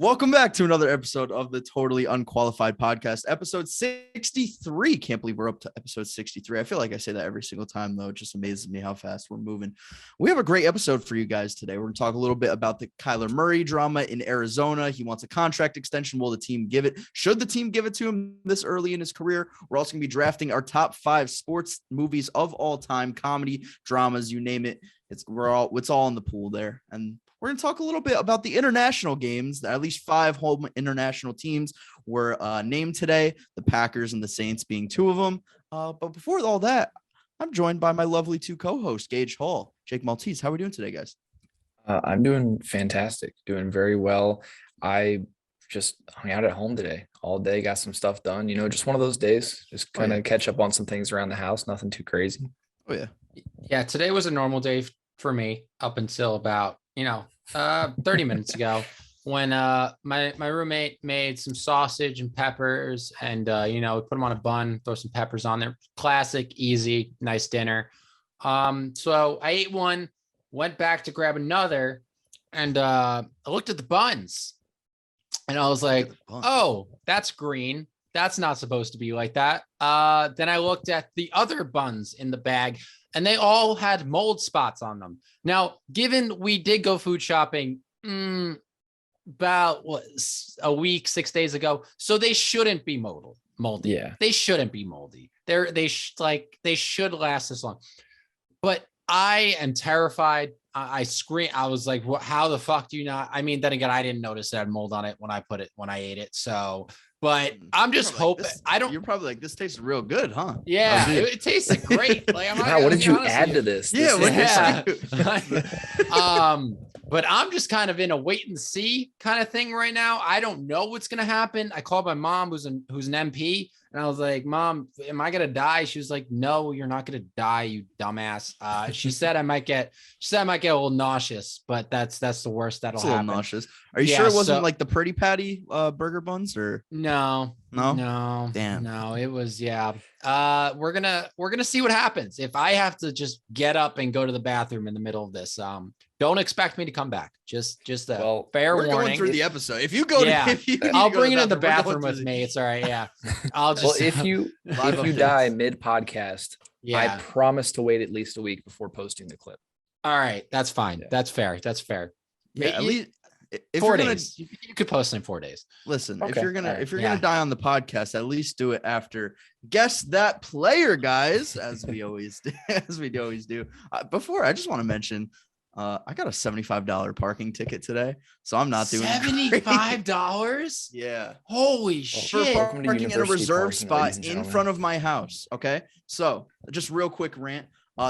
Welcome back to another episode of the Totally Unqualified Podcast, episode 63. Can't believe we're up to episode 63. I feel like I say that every single time, though. It just amazes me how fast we're moving. We have a great episode for you guys today. We're going to talk a little bit about the Kyler Murray drama in Arizona. He wants a contract extension. Will the team give it? Should the team give it to him this early in his career? We're also going to be drafting our top 5 sports movies of all time, comedy, dramas, you name it. It's all in the pool there. And we're going to talk a little bit about the international games. At least 5 home international teams were named today, the Packers and the Saints being 2 of them. But before all that, I'm joined by my lovely 2 co-hosts, Gage Hall, Jake Maltese. How are we doing today, guys? I'm doing fantastic, doing very well. I just hung out at home today all day, got some stuff done. Just one of those days, just kind of catch up on some things around the house, nothing too crazy. Oh, yeah. Yeah, today was a normal day for me up until about 30 minutes ago when my roommate made some sausage and peppers and we put them on a bun, throw some peppers on there. Classic, easy, nice dinner. So I ate one, went back to grab another, and I looked at the buns and I was like, oh, that's green. That's not supposed to be like that. Then I looked at the other buns in the bag and they all had mold spots on them. Now, given we did go food shopping about a week, 6 days ago, so they shouldn't be moldy. Yeah, they shouldn't be moldy. They should last this long. But I am terrified. I screamed. I was like, "What? How the fuck do you not?" I mean, then again, I didn't notice that mold on it when I ate it. So. But I'm just hoping You're probably like, this tastes real good, huh? Yeah, it tasted great. Like, what did you add to this? But I'm just kind of in a wait and see kind of thing right now. I don't know what's gonna happen. I called my mom, who's an MP, and I was like, "Mom, am I gonna die?" She was like, "No, you're not gonna die, you dumbass." She said I might get a little nauseous, but that's the worst that'll happen. Nauseous. Are you sure it wasn't like the Pretty Patty burger buns or no? Damn. No, it was we're gonna see what happens. If I have to just get up and go to the bathroom in the middle of this, don't expect me to come back. Just fair warning. We're going through the episode. If you go I'll bring it in the bathroom with me. It's all right. Yeah. I'll just if you die mid podcast, I promise to wait at least a week before posting the clip. All right, that's fine. Yeah. That's fair. Yeah, at least if 4 days. You could post in 4 days. Listen, okay. if you're gonna die on the podcast, at least do it after Guess That Player, guys, as we always do. Before, I just want to mention I got a $75 parking ticket today, so I'm not doing $75. Yeah, holy shit! For parking in a reserved spot in front of my house. Okay, so just real quick rant.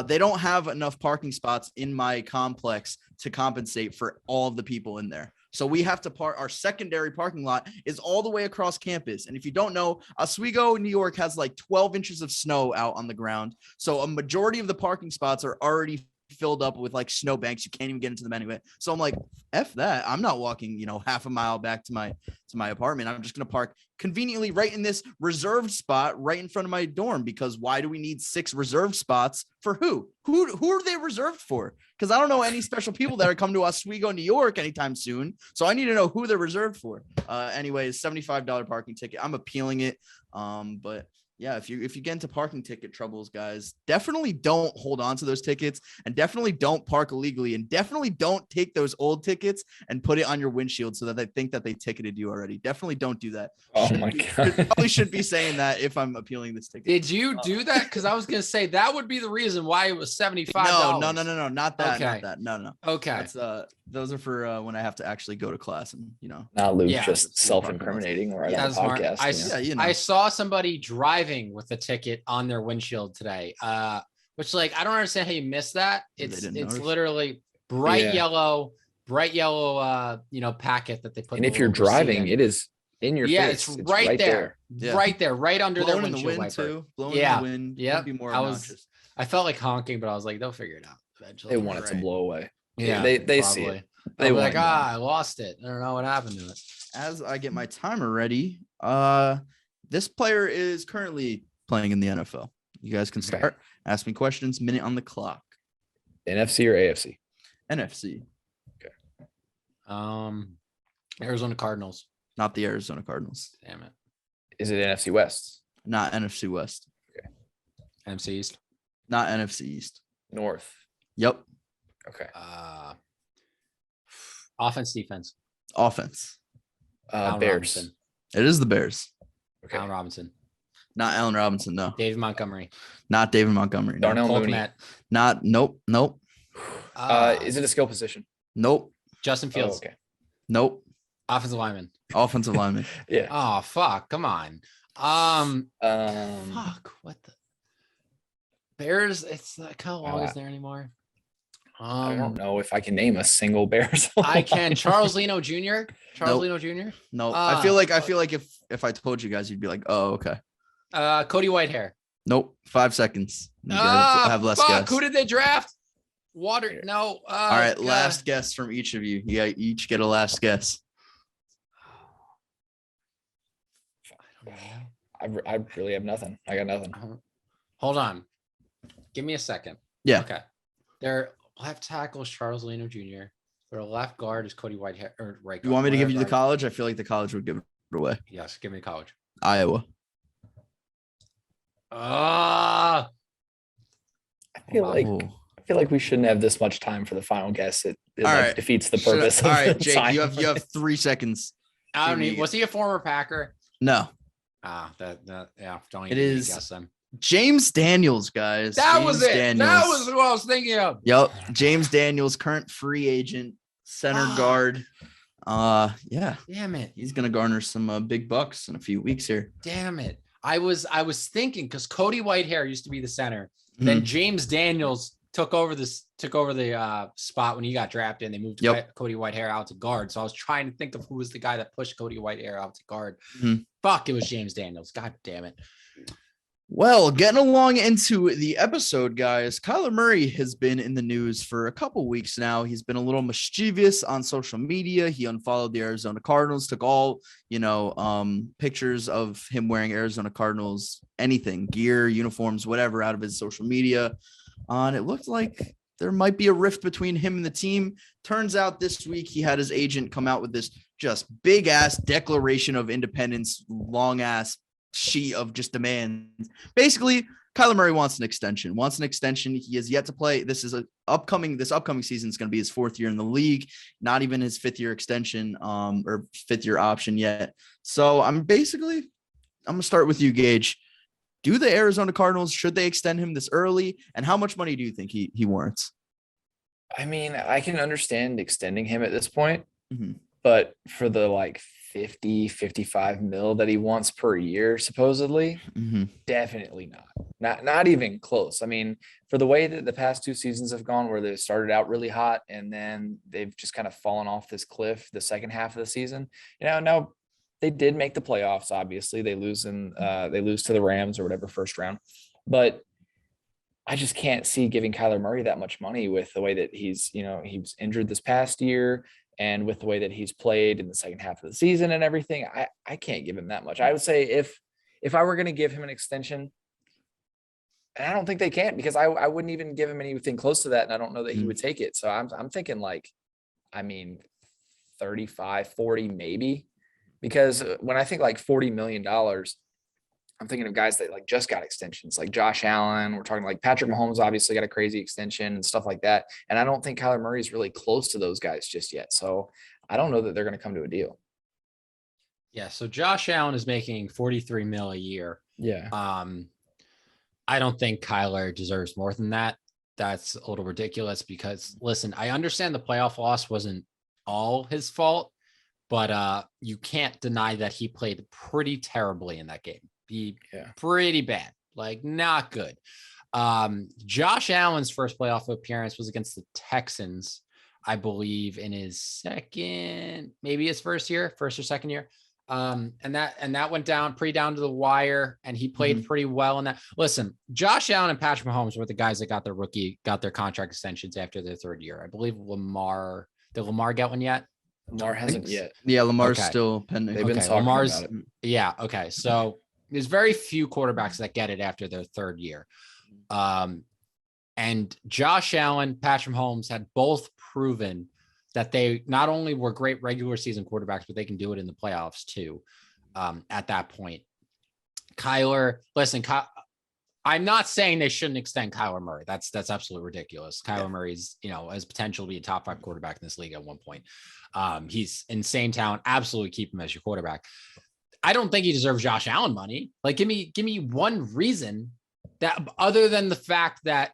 They don't have enough parking spots in my complex to compensate for all of the people in there. So we have to park. Our secondary parking lot is all the way across campus. And if you don't know, Oswego, New York has like 12 inches of snow out on the ground. So a majority of the parking spots are already filled up with like snowbanks. You can't even get into them anyway. So I'm like, F that. I'm not walking, half a mile back to my apartment. I'm just going to park conveniently right in this reserved spot right in front of my dorm, because why do we need 6 reserved spots for who are they reserved for? Because I don't know any special people that are coming to Oswego, New York anytime soon. So I need to know who they're reserved for. Anyways, $75 parking ticket. I'm appealing it. But yeah, if you get into parking ticket troubles, guys, definitely don't hold on to those tickets, and definitely don't park illegally, and definitely don't take those old tickets and put it on your windshield so that they think that they ticketed you already. Definitely don't do that. Oh my God. Probably should be saying that if I'm appealing this ticket. Did you do that? Because I was going to say that would be the reason why it was $75. No, not that. Okay. Not that. No. Okay. That's those are for when I have to actually go to class and not lose just self-incriminating right on the podcast. I saw somebody driving with a ticket on their windshield today. Which I don't understand how you missed that. It's literally bright yellow, packet that they put. And if you're driving, it is in your face. Yeah, it's right there. Yeah. Right there, right under their windshield wiper. Blowing in the wind. Yeah. Be more obnoxious. I felt like honking, but I was like, they'll figure it out eventually. They want it to blow away. Yeah, they see it. They like, I lost it. I don't know what happened to it. As I get my timer ready, this player is currently playing in the NFL. You guys can start. Ask me questions. Minute on the clock. NFC or AFC? NFC. Okay. Arizona Cardinals. Not the Arizona Cardinals. Damn it. Is it NFC West? Not NFC West. NFC East. Not NFC East. North. Yep. Okay. Offense, defense. Offense. Allen Bears. Robinson. It is the Bears. Okay. Allen Robinson. Not Allen Robinson. No. David Montgomery. Not David Montgomery. No. Darnell Cole Mooney. Kmet. Not. Nope. Nope. Is it a skill position? Nope. Justin Fields. Okay. Nope. Offensive lineman. Offensive lineman. Yeah. Oh, fuck. Come on. Fuck. What the Bears? It's not how long is there anymore? I don't know if I can name a single Bears. I can. Charles Leno Jr. Nope. Leno Jr. No. I feel like if I told you guys, you'd be like, oh, okay. Cody Whitehair. Nope. 5 seconds. You guys have less guess. Who did they draft? Water. No. All right. Last guess from each of you. You each get a last guess. I really have nothing. I got nothing. Hold on. Give me a second. Yeah. Okay. Their left tackle is Charles Leno Jr. Their left guard is Cody Whitehair. Or right guard. You want me to give you the guard. college? I feel like the college would give it away. Yes. Give me the college. Iowa. Ah. I feel like we shouldn't have this much time for the final guess. It All right. defeats the purpose. All right, Jake. You have 3 seconds. I don't need. Was he a former Packer? No. Yeah. Don't It even is guess them. James Daniels, guys. That was it. Daniels. That was what I was thinking of. Yep. James Daniels, current free agent, center guard. Yeah. Damn it. He's gonna garner some big bucks in a few weeks here. Damn it. I was thinking because Cody Whitehair used to be the center. Then James Daniels took over the spot when he got drafted, and they moved Cody Whitehair out to guard. So I was trying to think of who was the guy that pushed Cody Whitehair out to guard. Fuck, it was James Daniels. God damn it. Well, getting along into the episode, guys, Kyler Murray has been in the news for a couple weeks now. He's been a little mischievous on social media. He unfollowed the Arizona Cardinals, took all, pictures of him wearing Arizona Cardinals, anything, gear, uniforms, whatever, out of his social media. And it looked like there might be a rift between him and the team. Turns out this week he had his agent come out with this just big ass Declaration of Independence, long ass sheet of just demands. Basically, Kyler Murray wants an extension. He has yet to play. This upcoming season is going to be his 4th year in the league, not even his 5th year extension or 5th year option yet. So I'm going to start with you, Gage. Do the Arizona Cardinals, should they extend him this early? And how much money do you think he warrants? I mean, I can understand extending him at this point, but for the 55 mil that he wants per year, supposedly, definitely not even close. I mean, for the way that the past 2 seasons have gone, where they started out really hot and then they've just kind of fallen off this cliff the second half of the season. Now they did make the playoffs. Obviously, they lose to the Rams or whatever first round, but I just can't see giving Kyler Murray that much money with the way that he's, he was injured this past year. And with the way that he's played in the second half of the season and everything, I can't give him that much. I would say if I were going to give him an extension, and I don't think they can, because I wouldn't even give him anything close to that. And I don't know that he would take it. So I'm thinking 35, 40 maybe, because when I think $40 million, I'm thinking of guys that just got extensions, like Josh Allen. We're talking Patrick Mahomes obviously got a crazy extension and stuff like that. And I don't think Kyler Murray is really close to those guys just yet. So I don't know that they're going to come to a deal. Yeah. So Josh Allen is making 43 mil a year. Yeah. I don't think Kyler deserves more than that. That's a little ridiculous because listen, I understand the playoff loss wasn't all his fault, but you can't deny that he played pretty terribly in that game. Pretty bad, not good. Josh Allen's first playoff appearance was against the Texans, I believe, in his first or second year. And that went down down to the wire, and he played pretty well in that. Listen, Josh Allen and Patrick Mahomes were the guys that got their contract extensions after their 3rd year. I believe did Lamar get one yet? Lamar hasn't yet. Yeah, Lamar's still pending. They've been talking about it. Yeah. Okay. So there's very few quarterbacks that get it after their 3rd year. And Josh Allen, Patrick Mahomes had both proven that they not only were great regular season quarterbacks, but they can do it in the playoffs too. At that point, listen, I'm not saying they shouldn't extend Kyler Murray. That's absolutely ridiculous. Kyler Murray's, has potential to be a top 5 quarterback in this league at one point. He's insane talent. Absolutely keep him as your quarterback. I don't think he deserves Josh Allen money. Like, give me one reason that other than the fact that,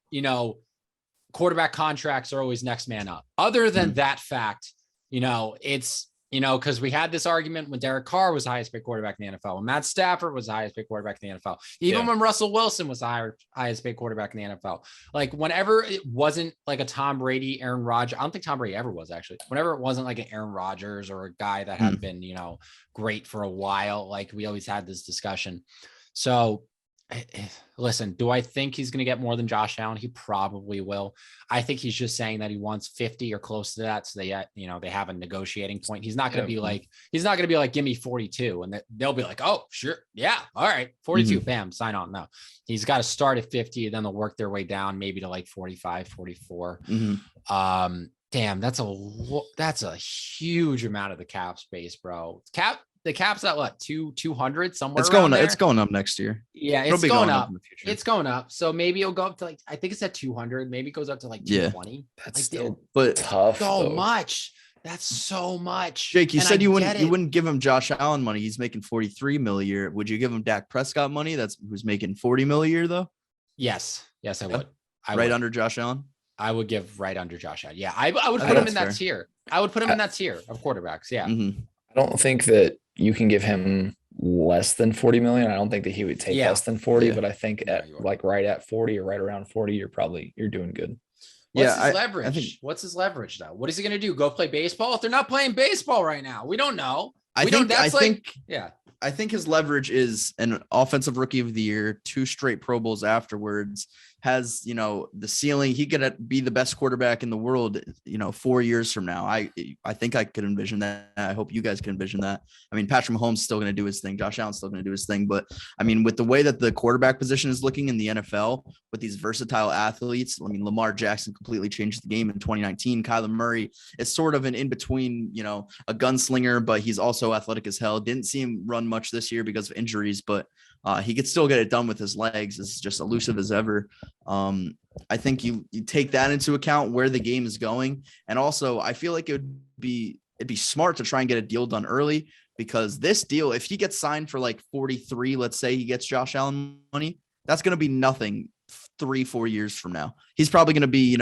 quarterback contracts are always next man up. Other than that fact, it's, because we had this argument when Derek Carr was the highest paid quarterback in the NFL, when Matt Stafford was the highest paid quarterback in the NFL, even when Russell Wilson was the highest paid quarterback in the NFL. Like, whenever it wasn't like a Tom Brady, Aaron Rodgers, I don't think Tom Brady ever was actually. Whenever it wasn't like an Aaron Rodgers or a guy that had been, great for a while, like we always had this discussion. So listen, do I think he's going to get more than Josh Allen? He probably will. I think he's just saying that he wants 50 or close to that. So they have a negotiating point. He's not going to be like, give me 42. And they'll be like, oh, sure. Yeah. All right. 42, bam, sign on. No, he's got to start at 50. And then they'll work their way down maybe to like 45, 44. Damn, that's a huge amount of the cap space, bro. The cap's at what, 200 somewhere. It's going up next year. Yeah, it's going up. It's going up. So maybe it'll go up to I think it's at 200. Maybe it goes up to 220. That's still tough. So much. That's so much. Jake, you said you wouldn't give him Josh Allen money. He's making 43 mil a year. Would you give him Dak Prescott money? Who's making 40 mil a year though? Yes, I would. Under Josh Allen. I would give right under Josh Allen. Yeah, I would put him in that tier. I would put him in that tier of quarterbacks. Yeah. I don't think that you can give him less than 40 million. I don't think that he would take less than 40, but I think right at 40 or right around 40, you're doing good. What's his leverage? What's his leverage though? What is he going to do? Go play baseball? If they're not playing baseball right now, we don't know. I think his leverage is an offensive rookie of the year, 2 straight Pro Bowls afterwards, has, the ceiling. He could be the best quarterback in the world, 4 years from now. I think I could envision that. I hope you guys can envision that. I mean, Patrick Mahomes is still going to do his thing. Josh Allen's still going to do his thing. But I mean, with the way that the quarterback position is looking in the NFL with these versatile athletes, I mean, Lamar Jackson completely changed the game in 2019. Kyler Murray is sort of an in-between, a gunslinger, but he's also athletic as hell. Didn't see him run much this year because of injuries, but he could still get it done with his legs. It's just elusive as ever. I think you take that into account where the game is going. And also I feel like it'd be smart to try and get a deal done early, because this deal, if he gets signed for like 43, let's say he gets Josh Allen money, that's going to be nothing 3-4 years from now. He's probably going to be,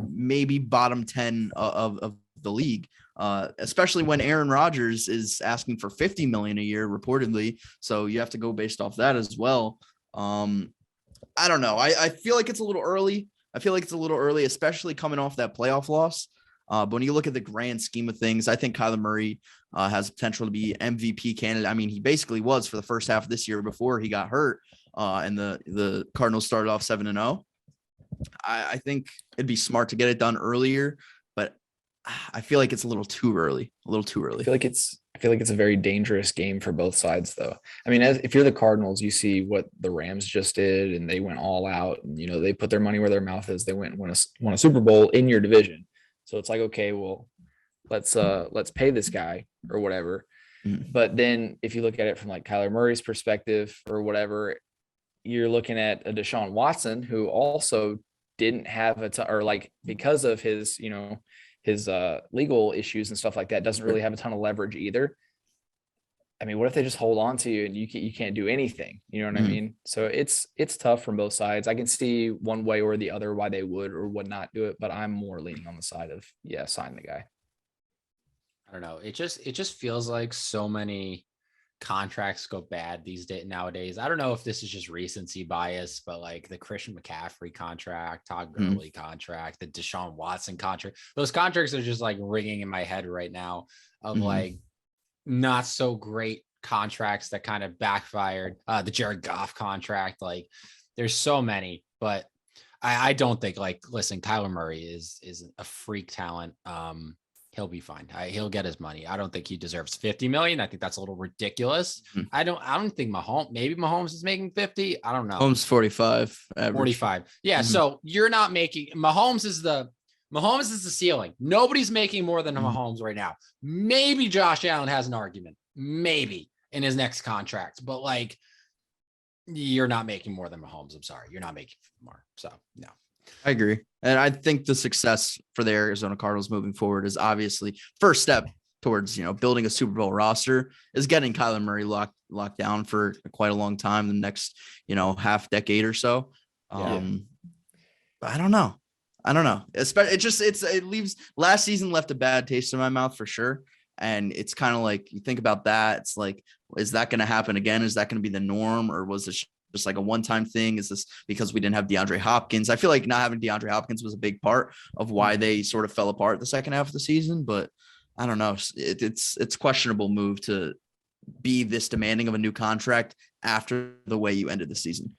maybe bottom 10 of the league. Especially when Aaron Rodgers is asking for 50 million a year reportedly. So you have to go based off that as well. I don't know. I feel like it's a little early. Especially coming off that playoff loss. But when you look at the grand scheme of things, I think Kyler Murray has potential to be MVP candidate. I mean, he basically was for the first half of this year before he got hurt. And the Cardinals started off 7-0. I think it'd be smart to get it done earlier, but I feel like it's a little too early. I feel like it's a very dangerous game for both sides, though. I mean, if you're the Cardinals, you see what the Rams just did, and they went all out. And, they put their money where their mouth is. They went and won a Super Bowl in your division. So it's like, okay, well, let's pay this guy or whatever. But then if you look at it from like Kyler Murray's perspective or whatever, you're looking at a Deshaun Watson who also didn't have because of his, his legal issues and stuff like that, doesn't really have a ton of leverage either. I mean, what if they just hold on to you and you can't do anything? You know what I mean? So it's tough from both sides. I can see one way or the other why they would or would not do it, but I'm more leaning on the side of, sign the guy. I don't know. It just feels like so many contracts go bad these days nowadays. I don't know if this is just recency bias, but like the Christian McCaffrey contract, Todd Gurley contract, the Deshaun Watson contract, those contracts are just like ringing in my head right now of like not so great contracts that kind of backfired. The Jared Goff contract, like there's so many, but I don't think listen, Kyler Murray is a freak talent. He'll be fine. He'll get his money. I don't think he deserves 50 million. I think that's a little ridiculous. I don't think Mahomes is making 50. I don't know. Mahomes 45. Average. 45. Yeah. So you're not making Mahomes is the Mahomes is the ceiling. Nobody's making more than Mahomes right now. Maybe Josh Allen has an argument, maybe in his next contract, but like, you're not making more than Mahomes. I'm sorry. You're not making more. So no. I agree. And I think the success for the Arizona Cardinals moving forward is obviously first step towards, building a Super Bowl roster is getting Kyler Murray locked down for quite a long time, the next, half decade or so. But I don't know. It leaves last season left a bad taste in my mouth for sure. And it's kind of like, you think about that. It's like, is that going to happen again? Is that going to be the norm, or was it just like a one-time thing? Is this because we didn't have DeAndre Hopkins? I feel like not having DeAndre Hopkins was a big part of why they sort of fell apart the second half of the season, but I don't know. It's questionable move to be this demanding of a new contract after the way you ended the season.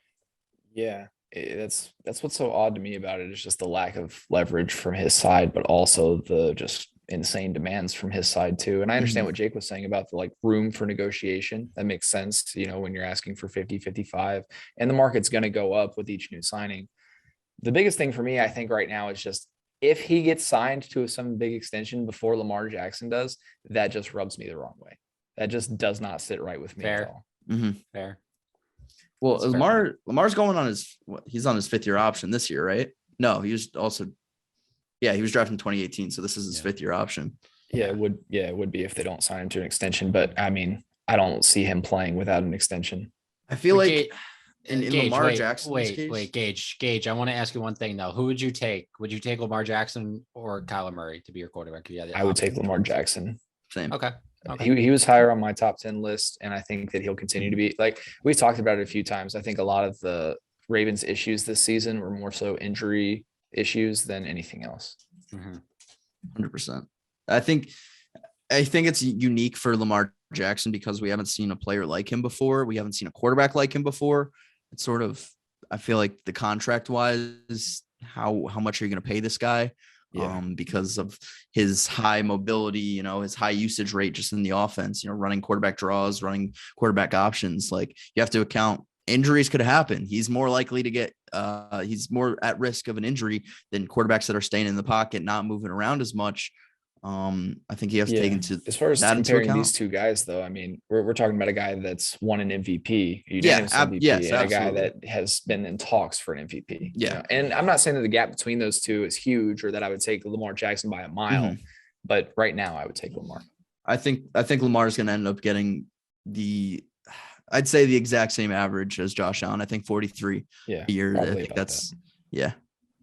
Yeah, that's what's so odd to me about it. It's just the lack of leverage from his side, but also the just insane demands from his side too. And I understand what Jake was saying about the room for negotiation. That makes sense, when you're asking for 50, 55, and the market's going to go up with each new signing. The biggest thing for me, I think right now, is just if he gets signed to some big extension before Lamar Jackson does, that just rubs me the wrong way. That just does not sit right with me at all. Fair. Well, Lamar's going on he's on his 5th-year option this year, right? No, he was drafted in 2018. So this is his 5th-year option. Yeah, it would be if they don't sign him to an extension. But I mean, I don't see him playing without an extension. I feel like in Gage, Lamar Jackson's case. Gage, I want to ask you one thing though. Who would you take? Would you take Lamar Jackson or Kyler Murray to be your quarterback? I would take Lamar Jackson. Same. Okay. He was higher on my top 10 list, and I think that he'll continue to be. We talked about it a few times. I think a lot of the Ravens' issues this season were more so injury issues than anything else. 100%. I think it's unique for Lamar Jackson because we haven't seen a player like him before. We haven't seen a quarterback like him before. It's sort of, I feel like the contract wise, how much are you going to pay this guy? Because of his high mobility, his high usage rate just in the offense, running quarterback draws, running quarterback options. You have to account injuries could happen. He's more likely to get, he's more at risk of an injury than quarterbacks that are staying in the pocket, not moving around as much. I think you have to take into as far as that comparing these two guys, though. I mean, we're talking about a guy that's won an MVP, and a guy that has been in talks for an MVP. Yeah, and I'm not saying that the gap between those two is huge, or that I would take Lamar Jackson by a mile, but right now I would take Lamar. I think Lamar is going to end up getting I'd say the exact same average as Josh Allen. I think 43 a year. I think that's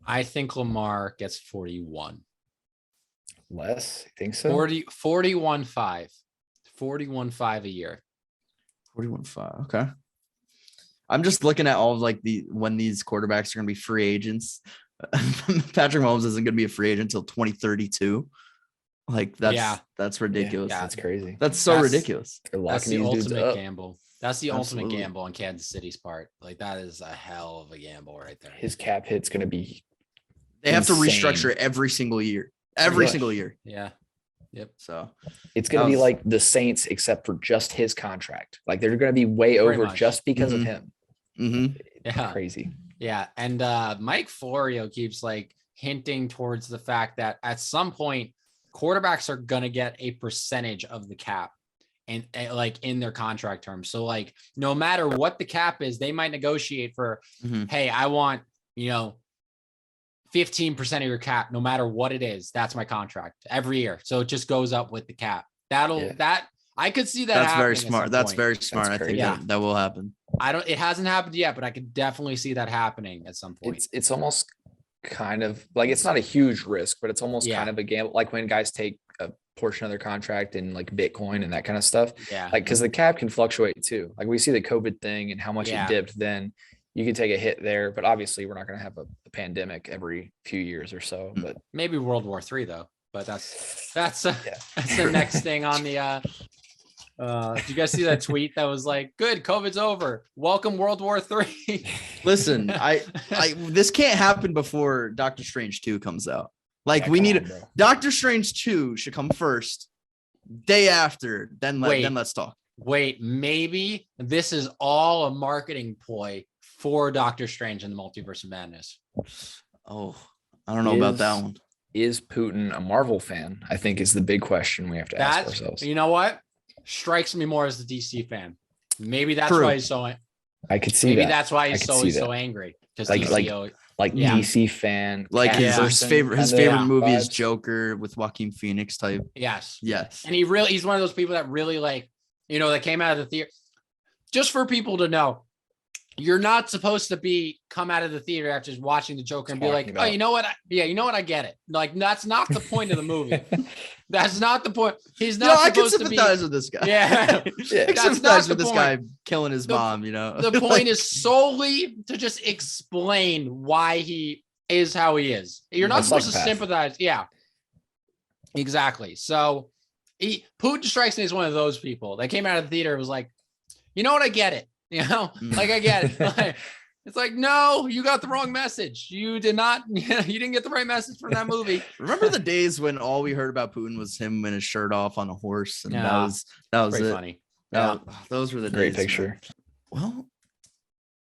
I think Lamar gets 41. Less? I think so. 41.5 a year. 41.5. Okay. I'm just looking at all of when these quarterbacks are going to be free agents. Patrick Mahomes isn't going to be a free agent until 2032. That's ridiculous. That's crazy. That's ridiculous. That's the ultimate gamble. That's the ultimate gamble on Kansas City's part. That is a hell of a gamble right there. His cap hit's going to be They have to restructure every single year. Single year. Yeah. Yep. So it's going to be like the Saints, except for just his contract. They're going to be way over just because of him. Yeah. Crazy. Yeah. And Mike Florio keeps hinting towards the fact that at some point quarterbacks are going to get a percentage of the cap and in their contract terms. So no matter what the cap is, they might negotiate for, hey, I want, 15% of your cap, no matter what it is. That's my contract every year. So it just goes up with the cap. I could see that. That's very smart. That's very smart. I think that will happen. It hasn't happened yet, but I could definitely see that happening at some point. It's almost kind of it's not a huge risk, but it's almost kind of a gamble. When guys take a portion of their contract in Bitcoin and that kind of stuff. Yeah. Because the cap can fluctuate too. We see the COVID thing and how much it dipped then. You can take a hit there, but obviously we're not going to have a pandemic every few years or so. But maybe World War III though. But that's the next thing on the. Did you guys see that tweet that was "Good, COVID's over. Welcome World War III." Listen, I this can't happen before Doctor Strange 2 comes out. Doctor Strange 2 should come first. Day after, then let's talk. Wait, maybe this is all a marketing ploy for Doctor Strange and the Multiverse of Madness. Oh, I don't know about that one. is Putin a Marvel fan? I think is the big question we have to ask ourselves. You know what? Strikes me more as the DC fan. Maybe that's why he's so. I could see maybe that. that's why he's so angry. Because DC fan. Like his favorite movie is Joker with Joaquin Phoenix type. Yes. And he's one of those people that really that came out of the theater. Just for people to know, you're not supposed to come out of the theater after just watching the Joker and be like, oh, you know what? I get it. Like, that's not the point of the movie. That's not the point. He's not supposed to be. I can sympathize with this guy. Yeah. I can sympathize with this guy killing his mom, The point is solely to just explain why he is how he is. You're not supposed to sympathize. Yeah. Exactly. So Putin strikes me as one of those people that came out of the theater and was like, you know what? I get it. I get it. It's like, no, you got the wrong message. You did not. You didn't get the right message from that movie. Remember the days when all we heard about Putin was him with his shirt off on a horse, and that was it. Funny. Those were the great days, picture. Man. Well,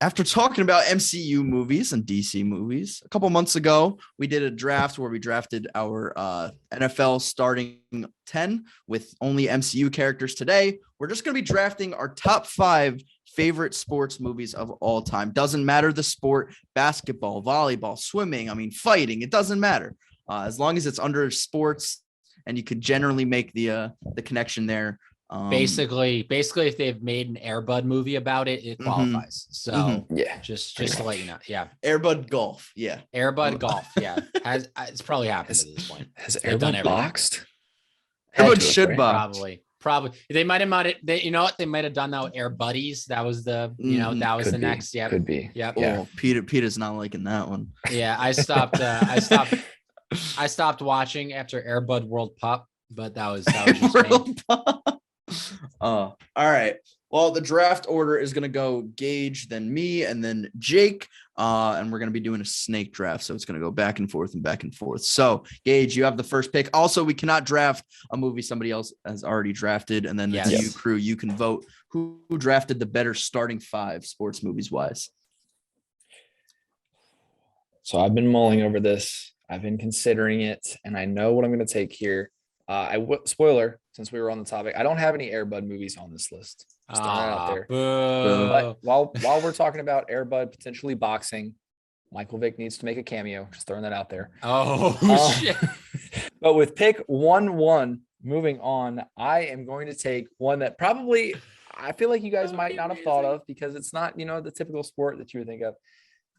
after talking about MCU movies and DC movies, a couple months ago, we did a draft where we drafted our NFL starting 10 with only MCU characters. Today, we're just going to be drafting our top 5 favorite sports movies of all time. Doesn't matter the sport, basketball, volleyball, swimming, fighting, it doesn't matter. As long as it's under sports and you could generally make the connection there. Basically, if they've made an Air Bud movie about it, it qualifies. So just to let you know, Air Bud Golf, Air Bud Golf, it's probably happened at this point. Has Air Bud boxed? Air Bud should box. Probably they might have you know what, they might have done that with Air Buddies. That was the that was the next. Yeah, could be. Yep. Oh, Peter's not liking that one. Yeah, I stopped watching after Air Bud World Pup, but that was just World Pup. All right. Well, the draft order is going to go Gage, then me, and then Jake. And we're going to be doing a snake draft. So it's going to go back and forth and back and forth. So, Gage, you have the first pick. Also, we cannot draft a movie somebody else has already drafted. And then you crew, you can vote who drafted the better starting 5 sports movies wise. So I've been mulling over this. I've been considering it, and I know what I'm going to take here. Spoiler, since we were on the topic, I don't have any Air Bud movies on this list. Just throwing that out there. But while we're talking about Air Bud potentially boxing, Michael Vick needs to make a cameo. Just throwing that out there. Shit. But with pick 1-1, moving on, I am going to take one that probably I feel like you guys might not have thought of because it's not, the typical sport that you would think of.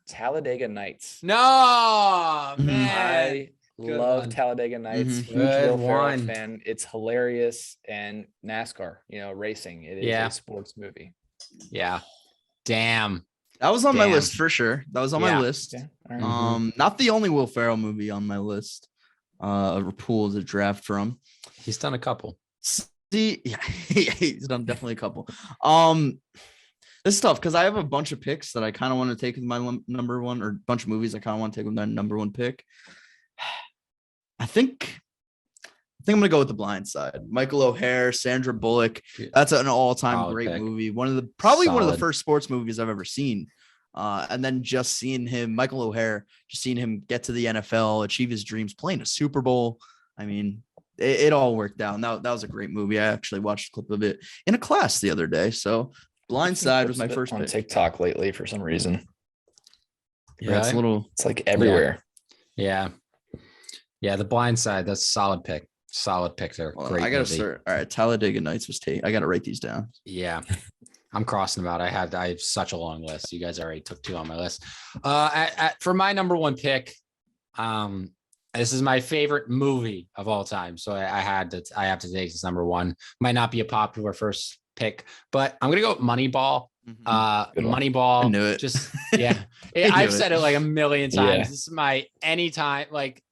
Talladega Knights. No, man. Love Talladega Knights. Huge Will Ferrell fan. It's hilarious, and NASCAR, racing. It is a sports movie. Yeah. Damn. That was on my list for sure. That was on my list. Okay. Right. Not the only Will Ferrell movie on my list. A pool to draft from. He's done a couple. He's done definitely a couple. This is tough because I have a bunch of picks that I kind of want to take with my number one, or a bunch of movies I kind of want to take with my number 1 pick. I think I'm gonna go with The Blind Side. Michael O'Hare, Sandra Bullock. That's an all-time great movie. One of the first sports movies I've ever seen. And then just seeing him, Michael O'Hare, just seeing him get to the NFL, achieve his dreams, playing a Super Bowl. It all worked out. And that was a great movie. I actually watched a clip of it in a class the other day. So Blind Side was my first on pick. TikTok lately for some reason. Yeah, it's like everywhere. Yeah. The Blind Side. That's a solid pick. Solid pick there. Well, I gotta start. All right, Talladega Nights was taken. I gotta write these down. Yeah, I'm crossing them out. I have such a long list. You guys already took 2 on my list. For my number 1 pick, this is my favorite movie of all time. So I have to take this number 1. Might not be a popular first pick, but I'm gonna go with Moneyball. Moneyball. I knew it. Just I've said it like a million times. This is my anytime,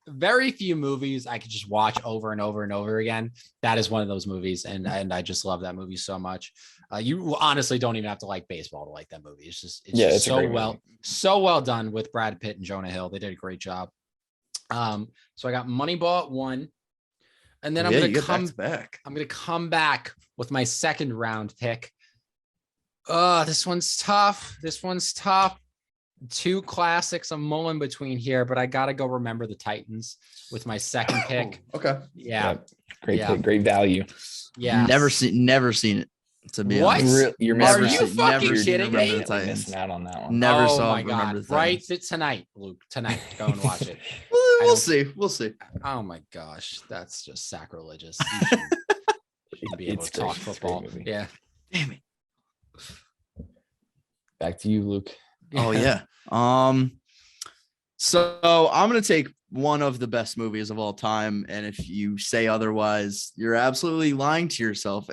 very few movies I could just watch over and over and over again. That is one of those movies, and I just love that movie so much. You honestly don't even have to like baseball to like that movie. It's just so well done with Brad Pitt and Jonah Hill. They did a great job. So I got Moneyball at 1, and then I'm gonna come back with my second round pick. This one's tough. two classics. I'm mulling between here, but I gotta go Remember the Titans with my second pick. Okay. Yeah. Great pick, great value. Yeah. Never seen it. To be What? honest. You're Are missing you out. fucking You're kidding me? Remember the Titans. Missing out on that one. Never Oh saw my Remember God. the Titans. Write it tonight, Luke. Tonight. Go and watch it. We'll see. We'll see. Oh my gosh. That's just sacrilegious. You shouldn't be able It's to talk great. It's a football. great movie. Yeah. Damn it. Back to you, Luke. Oh yeah. So I'm gonna take one of the best movies of all time, and if you say otherwise, you're absolutely lying to yourself.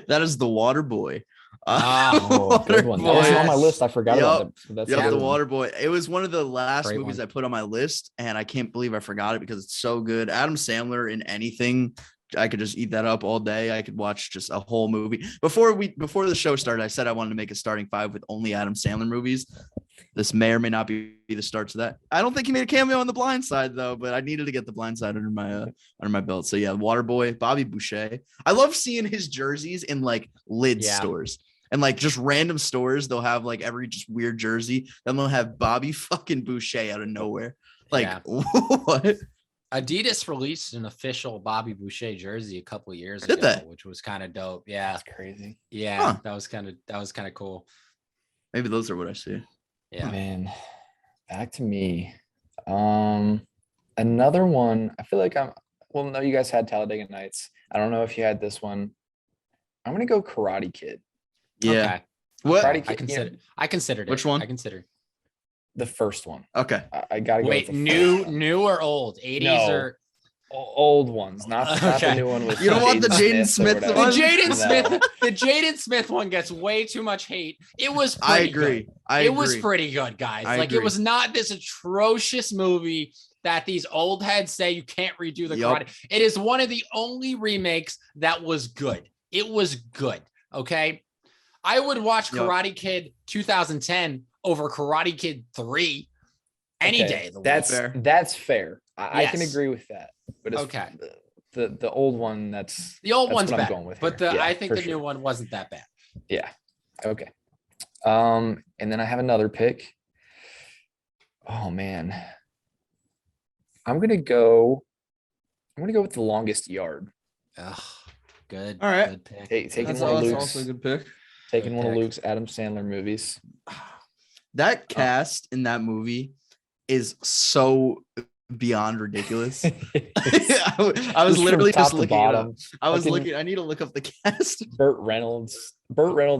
That is The Waterboy. Good one. That was on my list. I forgot about that. That's The a good one. Waterboy. It was one of the last Great movies one. I put on my list, and I can't believe I forgot it because it's so good. Adam Sandler in anything, I could just eat that up all day. I could watch just a whole movie. Before the show started, I said I wanted to make a starting five with only Adam Sandler movies. This may or may not be the start to that. I don't think he made a cameo on The Blind Side though, but I needed to get The Blind Side under my belt. So yeah, Waterboy, Bobby Boucher. I love seeing his jerseys in like lid stores and like just random stores. They'll have like every just weird jersey. Then they'll have Bobby fucking Boucher out of nowhere. Like what? Adidas released an official Bobby Boucher jersey a couple of years ago, which was kind of dope. Yeah, that's crazy. Yeah, that was kind of cool. Maybe those are what I see. Yeah, man. Back to me. Another one. I feel like no, you guys had Talladega Nights. I don't know if you had this one. I'm gonna go Karate Kid. Yeah. Okay. What? I considered it. Which one? I considered the first one. Okay. I gotta go. Wait, new or old? 80s or old ones, not the new one with. You don't want the Jaden Smith the one? The Jaden Smith one gets way too much hate. It was pretty I agree. Good. It was pretty good, guys. It was not this atrocious movie that these old heads say you can't redo the karate. It is one of the only remakes that was good. It was good. Okay. I would watch Karate Kid 2010 over Karate Kid 3 any day of the week. That's fair. I can agree with that. But the old one, that's the old one's what bad. I'm going with but here. I think the new one wasn't that bad. Yeah. Okay. And then I have another pick. Oh man. I'm gonna go with The Longest Yard. Ugh, good. All right. Good pick. Taking That's one of Luke's, also a good pick. Taking one of Luke's Adam Sandler movies. That cast in that movie is so beyond ridiculous. I was literally just looking it up. I need to look up the cast. Burt Reynolds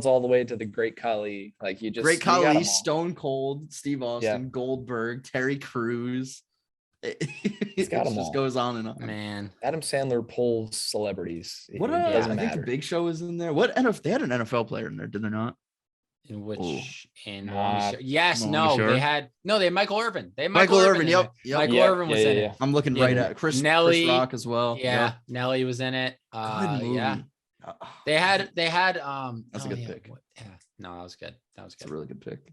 all the way to the Great Khali. Like Great Khali, Stone Cold, Steve Austin, Goldberg, Terry Crews. It got them just all. goes on and on. Man, Adam Sandler pulls celebrities. What I think the Big Show is in there. What NFL? They had an NFL player in there, did they not? In which They had Michael Irvin. Michael Irvin. Yep. Michael Irvin was in it. I'm looking right at Chris Rock as well. Yeah, yep. Nelly was in it. Good movie. Yeah. They had that's a good pick. No, that was good. It's a really good pick.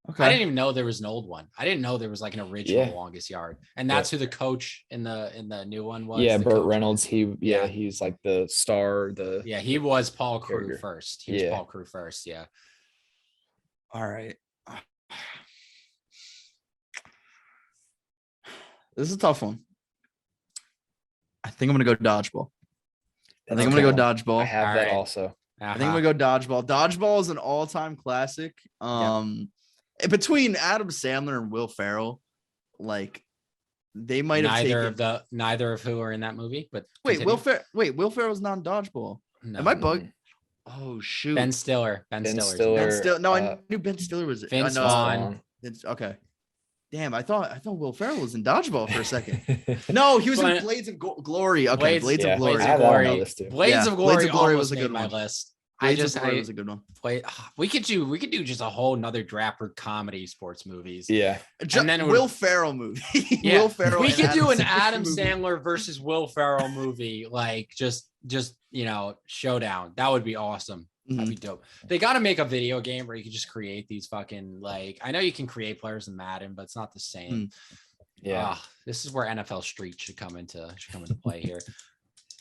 Okay. I didn't even know there was an old one. I didn't know there was like an original Longest Yard, and that's who the coach in the new one was. Yeah, Burt Reynolds. He's like the star. He was Paul Crewe first. He was Paul Crewe first. Yeah. All right. This is a tough one. I think I'm gonna go Dodgeball. I have that also. I think I'm gonna go Dodgeball. Dodgeball is an all-time classic. Between Adam Sandler and Will Ferrell, like they might have neither of who are in that movie. But Will Ferrell's not in Dodgeball. No. Am I bugged? Oh shoot. Ben Stiller. No, I knew Ben Stiller was it. Vince Vaughn. Okay. Damn, I thought Will Ferrell was in Dodgeball for a second. No, he was in Blades of Glory. Okay, Blades of Glory. Blades of Glory was a good one. My list. Blades of Glory was a good one. We could do just a whole nother draft for comedy sports movies. Yeah. And then Will Ferrell movie. Yeah. Will Ferrell. We could do an Adam Sandler versus Will Ferrell movie, like just showdown. That would be awesome. That'd be dope. They got to make a video game where you can just create these fucking, like, I know you can create players in Madden, but it's not the same. Yeah. This is where NFL Street should come into play here.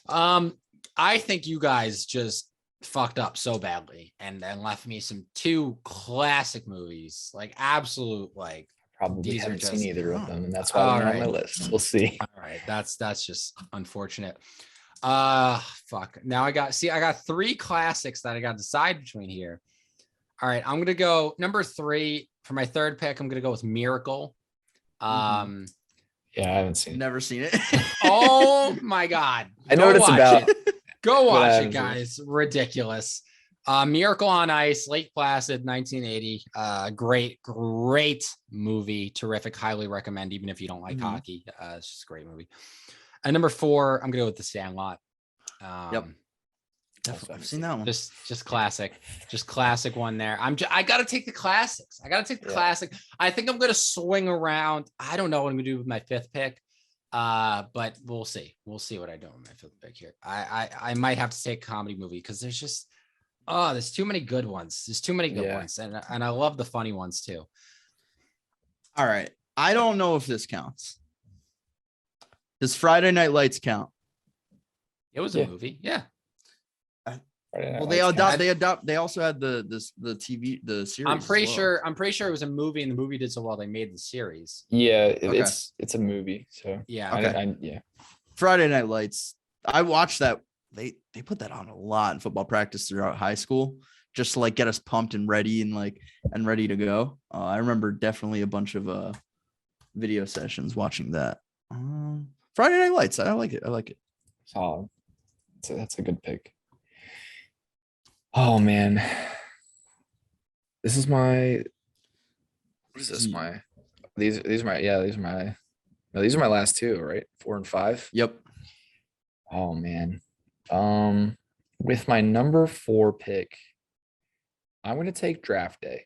I think you guys just fucked up so badly, and then left me two classic movies, like absolute like. Probably These are haven't just- seen either of them, and that's why they're on my list. We'll see. All right, that's just unfortunate. Fuck. Now I got 3 classics that I got to decide between here. All right, I'm gonna go number 3 for my third pick. I'm gonna go with Miracle. Yeah, I haven't seen it. Never seen it. Oh my God. I know what it's about. Go but I watch haven't it, seen it. guys. Ridiculous. Miracle on Ice, Lake Placid, 1980. Great movie. Terrific. Highly recommend, even if you don't like hockey. It's just a great movie. And number 4, I'm gonna go with The Sandlot. Yep. Definitely. I've seen that one. Just classic. Just classic one there. I gotta take the classics. Classic. I think I'm gonna swing around. I don't know what I'm gonna do with my 5th pick. But we'll see. We'll see what I do with my 5th pick here. I might have to take a comedy movie because there's just there's too many good ones. There's too many good ones. And I love the funny ones too. All right. I don't know if this counts. Does Friday Night Lights count? It was a movie. Yeah. Well, they also had the series. I'm pretty sure it was a movie, and the movie did so well they made the series. Yeah, it's a movie. So yeah. Okay. Friday Night Lights. I watched that. They put that on a lot in football practice throughout high school, just to like get us pumped and ready and ready to go. I remember definitely a bunch of video sessions watching that. Friday Night Lights. I like it. Solid. That's a good pick. Oh man, this is my. What is this? These are my last 2, right? 4 and 5. Yep. Oh man, with my number 4 pick, I'm gonna take Draft Day.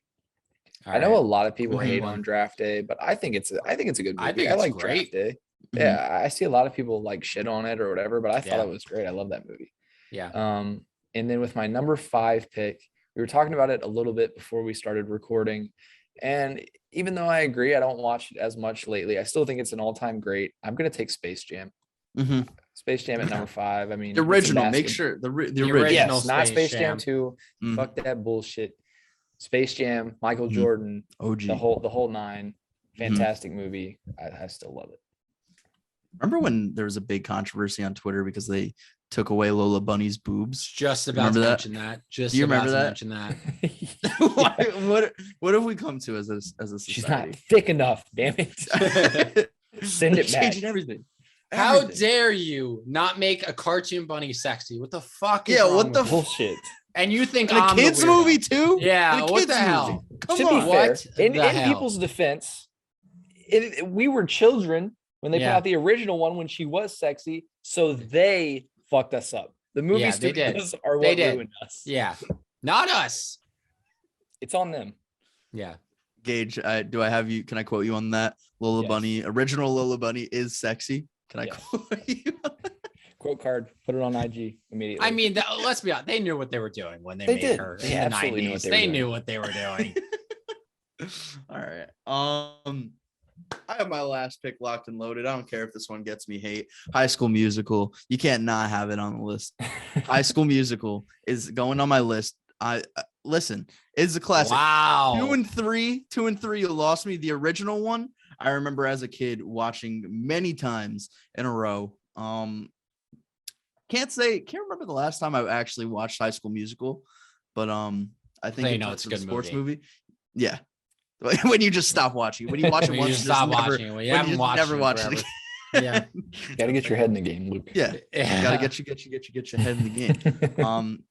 I know a lot of people hate on Draft Day, but I think it's a good movie. I think it's like great. Draft Day. Yeah, I see a lot of people like shit on it or whatever, but I thought it was great. I love that movie. Yeah. And then with my number 5 pick, we were talking about it a little bit before we started recording. And even though I agree, I don't watch it as much lately, I still think it's an all-time great. I'm going to take Space Jam. Space Jam at number 5. I mean, the original, make sure the original. Yes, not Space Jam 2. Fuck that bullshit. Space Jam, Michael Jordan, OG. the whole 9. Fantastic movie. I still love it. Remember when there was a big controversy on Twitter because they took away Lola Bunny's boobs? Just about to mention that. Do you remember that? Mention that. What have we come to as a society? She's not thick enough. Damn it! Send it back. Changing everything. How dare you not make a cartoon bunny sexy? What the fuck? Is wrong what the with bullshit? And you think in a kids movie too? Yeah. What the hell? Come to on. be fair, What in the hell? people's defense, we were children when they put out the original one when she was sexy, so they fucked us up. The movie studios are what ruined us. Yeah, not us. It's on them. Yeah. Gage, do I have you? Can I quote you on that? Lola Bunny, original Lola Bunny is sexy. Can I quote you? Quote card, put it on IG immediately. I mean, let's be honest. They knew what they were doing when they made her in the 90s. They knew what they were doing. All right. I have my last pick locked and loaded. I don't care if this one gets me hate. High School Musical. You can't not have it on the list. High School Musical is going on my list. Listen, it's a classic. Wow. 2 and 3. You lost me. The original one, I remember as a kid watching many times in a row. Can't remember the last time I actually watched High School Musical, but I think it's a good sports movie. Yeah. When you just stop watching, when you watch it once, you stop watching it. When you haven't watched never it watch forever. it. Yeah, got to get your head in the game, Luke. Yeah, gotta get your head in the game.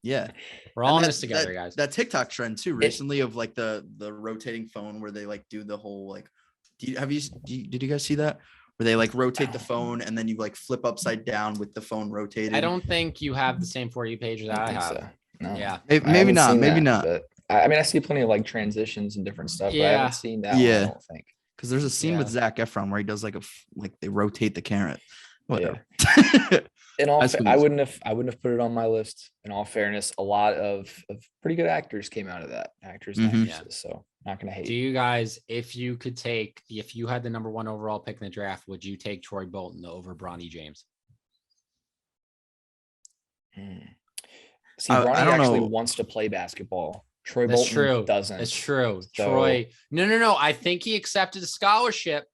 Yeah, we're all in this together, guys. That TikTok trend too recently of like the rotating phone where they like do the whole like. Did you guys see that? Where they like rotate the phone and then you like flip upside down with the phone rotating. I don't think you have the same For You page that I have. So. No. Yeah, maybe not. But I mean, I see plenty of like transitions and different stuff, but I haven't seen that one, I don't think. Because there's a scene with Zac Efron where he does like they rotate the camera. Whatever. Yeah. I wouldn't have put it on my list. In all fairness, a lot of pretty good actors came out of that. Actors and actresses, so not gonna hate. Do you guys, if you had the number 1 overall pick in the draft, would you take Troy Bolton over Bronny James? See, I Bronny don't actually know. wants to play basketball. Troy That's Bolton true. doesn't. That's true. So- Troy. No. I think he accepted a scholarship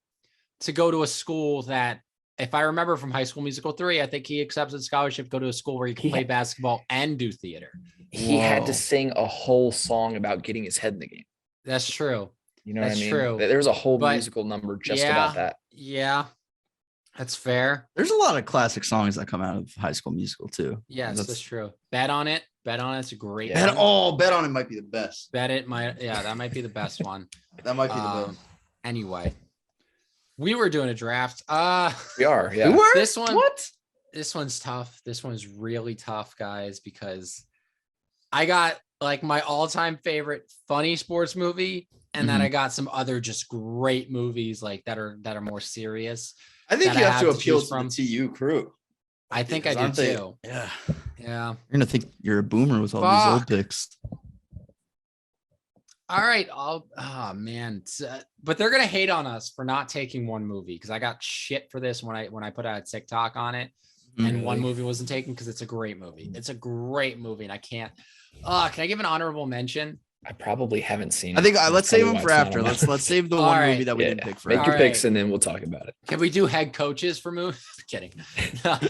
to go to a school that, if I remember from High School Musical 3, I think he accepted a scholarship to go to a school where he could play basketball and do theater. He had to Whoa. sing a whole song about getting his head in the game. That's true. You know That's what I mean? true. There was a whole But musical number just about that. Yeah. That's fair. There's a lot of classic songs that come out of High School Musical too. Yes, that's true. Bet on it. It's a great Yeah. one. Bet on it might be the best. Bet it might. Yeah, that might be the best one. That might be the best. Anyway, we were doing a draft. We are. Yeah. We were? This one. What? This one's tough. This one's really tough, guys, because I got like my all-time favorite funny sports movie, and then I got some other just great movies like that are more serious. I think that you I have to have to appeal choose to from. the TU crew. I think I do Aren't they- too. Yeah. Yeah. You're gonna think you're a boomer with all these old Fuck. picks. All right. Man. But they're gonna hate on us for not taking one movie because I got shit for this when I put out a TikTok on it. And one movie wasn't taken because it's a great movie. It's a great movie, and I can't. Can I give an honorable mention? I probably haven't seen it. I think That's let's save probably them why for it's not after. on my Let's list. save the All one right. movie that we Yeah. didn't pick for Make after. your All picks and then we'll talk about it. Can we do head coaches for movies? Kidding.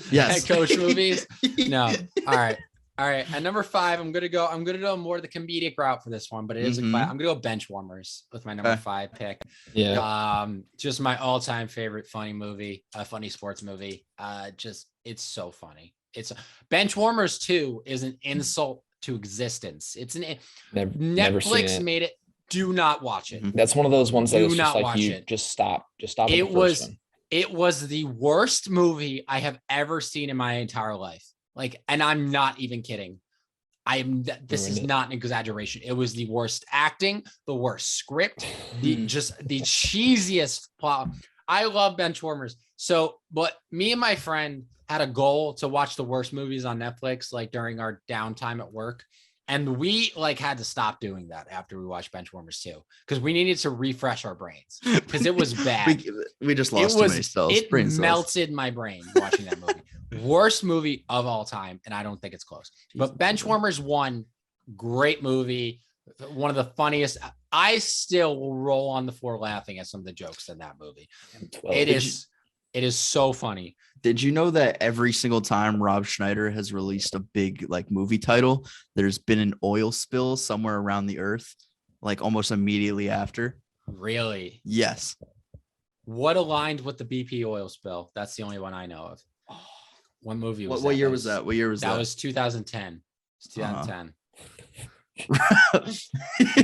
Yes. Head coach movies. No. All right. At number 5, I'm gonna go more the comedic route for this one, but it is I'm gonna go bench warmers with my number 5 pick. Yeah. Just my all-time favorite funny sports movie. It's so funny. It's Bench Warmers 2 is an insult to existence. It's Never seen Netflix it. made it. Do not watch it. That's one of those ones that Do is just not like watch you it. just stop at the It first was one. it was the worst movie I have ever seen in my entire life. Like, and I'm not even kidding. This is not an exaggeration. It was the worst acting, the worst script, the cheesiest plot. I love Benchwarmers. So, but me and my friend had a goal to watch the worst movies on Netflix, like during our downtime at work. And we like had to stop doing that after we watched Benchwarmers 2 because we needed to refresh our brains because it was bad. we just lost too many cells. It brain cells. melted my brain watching that movie. Worst movie of all time, and I don't think it's close. But Benchwarmers 1, great movie, one of the funniest. I still will roll on the floor laughing at some of the jokes in that movie. It is so funny. Did you know that every single time Rob Schneider has released a big like movie title, there's been an oil spill somewhere around the earth, like almost immediately after? Really? Yes. What aligned with the BP oil spill? That's the only one I know of. What movie was What that? year was that? What year was that? That was 2010. It's 2010.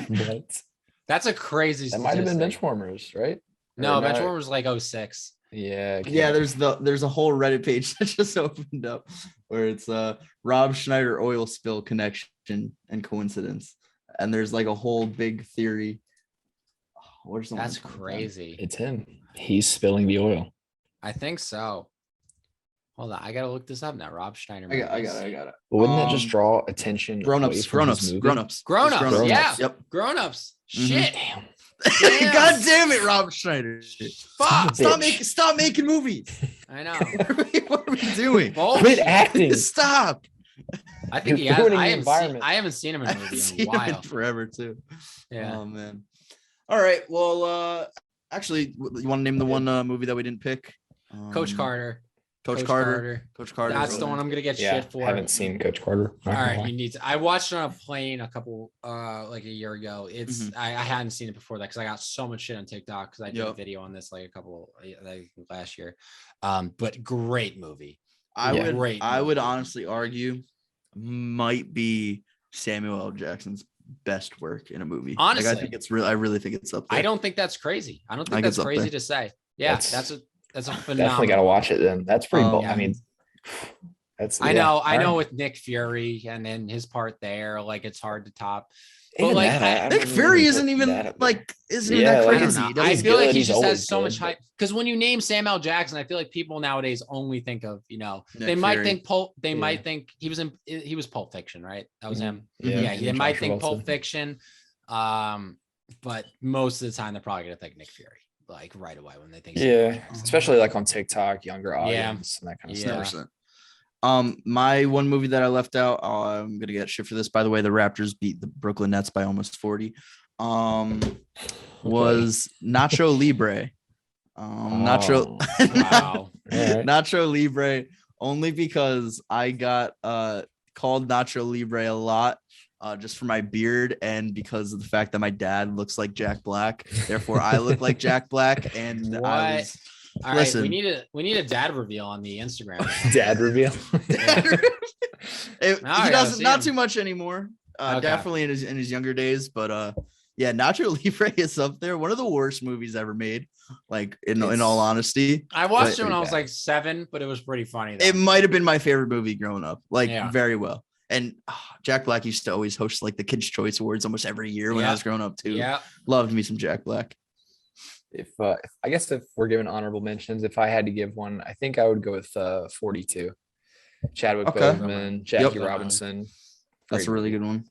What? That's a crazy That might have been statistic. Benchwarmers, right? No, Or not? Benchwarmers was like 06. Yeah. okay. Yeah, there's a whole Reddit page that just opened up where it's Rob Schneider oil spill connection and coincidence. And there's like a whole big theory. Where's the That's one? crazy. It's him. He's spilling the oil. I think so. Hold on, I gotta look this up now. Rob Schneider. I got movies. it. But wouldn't that just draw attention? Grown-ups. Grown-ups. Grown-ups. Yep. Grown-ups. Mhm. Shit. Damn. Damn. God damn it, Rob Schneider. Fuck. Stop making movies. I know. What are we doing? Quit acting. Stop. I think You're he has. ruining I the haven't, seen, environment. I haven't seen him in a I've movie in seen a him in while. forever too. Yeah. Oh man. All right. Well, actually, you want to name the one movie that we didn't pick? Coach Carter. Coach Carter. Coach Carter. That's the one I'm gonna get Yeah, shit for. haven't seen Coach Carter. All right, you need to. I watched it on a plane a couple, like a year ago. It's Mhm. I hadn't seen it before that because I got so much shit on TikTok because I did a Yep. video on this like last year. But great movie. I Great would movie. honestly argue might be Samuel L. Jackson's best work in a movie. Like, Honestly. I think it's real. I really think it's up there. I don't think that's crazy. I don't think Like, that's it's up crazy there. to say. Yeah, That's that's a Definitely phenomenal. got to watch it then. That's pretty bold. yeah. I mean, that's. I yeah. know All right. with Nick Fury and then his part there, like it's hard to top. But Even like, that, I Nick wouldn't Fury even isn't put even that up there. like isn't Yeah, even like, that I crazy. don't He know. I doesn't- feel like good. he He's just has always so much good, hype. Because when you name Sam L. Jackson, I feel like people nowadays only think of, Nick they might Fury. think Pulp. They Yeah. might think he was Pulp Fiction, right? That was Mhm. him. Yeah, Yeah, him they and might John think Travolta. Pulp Fiction. But most of the time they're probably gonna think Nick Fury, like right away when they think. Samuel Yeah, Jackson. especially like on TikTok, younger audience and that kind of Yeah. stuff. 100%. My one movie that I left out, I'm gonna get shit for this. By the way, the Raptors beat the Brooklyn Nets by almost 40. Was Nacho Libre. Nacho Wow. Right. Nacho Libre, only because I got called Nacho Libre a lot. Just for my beard and because of the fact that my dad looks like Jack Black, therefore I look like Jack Black. And What? I was All listen. Right, we need a dad reveal on the Instagram. Dad reveal. He doesn't not him. too much anymore. Okay. Definitely in his younger days, but yeah, Nacho Libre is up there. One of the worst movies ever made. Like in all honesty, I watched it when I pretty was bad. like 7, but it was pretty funny. Though. It might have been my favorite movie growing up, like Yeah. very well. And Jack Black used to always host like the Kids' Choice Awards almost every year when I was growing up too. Yeah. Loved me some Jack Black. If I guess if we're giving honorable mentions, if I had to give one, I think I would go with 42. Chadwick Okay. Boseman, Jackie Yep. Robinson. That's Great a really movie. good one.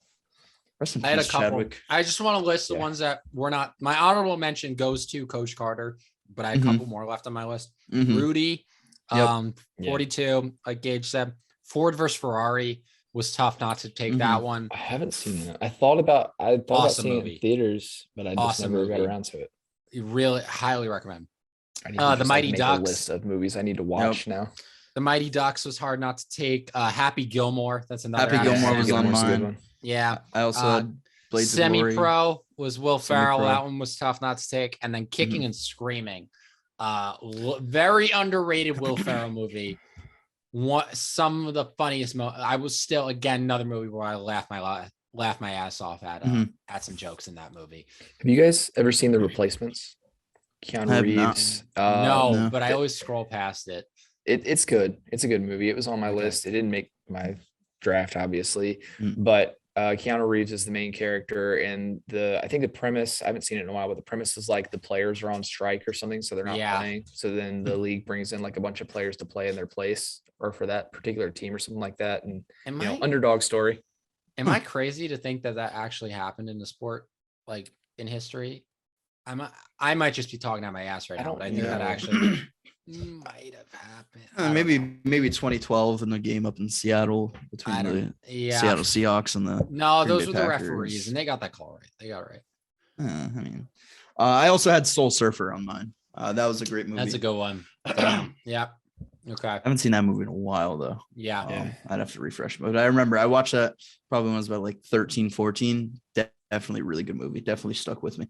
Rest in I had a peace, couple. Chadwick. I just want to list the Yeah. ones that were not. My honorable mention goes to Coach Carter, but I had a couple more left on my list. Mhm. Rudy, Yep. 42, like Gage said. Ford versus Ferrari was tough not to take that one. I haven't seen that. I thought about Awesome seeing it movie. in theaters, but I just Awesome never got movie. around to it. You really highly recommend. I need The to just, Mighty make Ducks. a list of movies I need to watch now. The Mighty Ducks was hard not to take. Happy Gilmore. That's another. Happy Gilmore was on Gilmore's a good mine. one. Yeah. I also had Blades of Glory. Semi-Pro was Will Ferrell. Semi-Pro. That one was tough not to take. And then Kicking and Screaming. Very underrated Will Ferrell movie. Some of the funniest. I was still another movie where I laughed my ass off at some jokes in that movie. Have you guys ever seen The Replacements? I Keanu have not. Reeves. no. But I always scroll past it. It's good. It's a good movie. It was on my Okay. list. It didn't make my draft, obviously, Mm. but Keanu Reeves is the main character, and I think the premise, I haven't seen it in a while, but the premise is like the players are on strike or something, so they're not playing. So then the league brings in like a bunch of players to play in their place or for that particular team or something like that. And underdog story. Am I crazy to think that actually happened in the sport, like in history? I might just be talking out my ass right now, but I think that actually might have happened. Maybe 2012 in the game up in Seattle between the Seattle Seahawks and the No, Green those Bay were the Packers. referees, and they got that call right. They got it right. I also had Soul Surfer on mine. That was a great movie. That's a good one. Yeah. Okay. I haven't seen that movie in a while though. Yeah. I'd have to refresh, but I remember I watched that probably when I was about like 13, 14. Definitely a really good movie. Definitely stuck with me.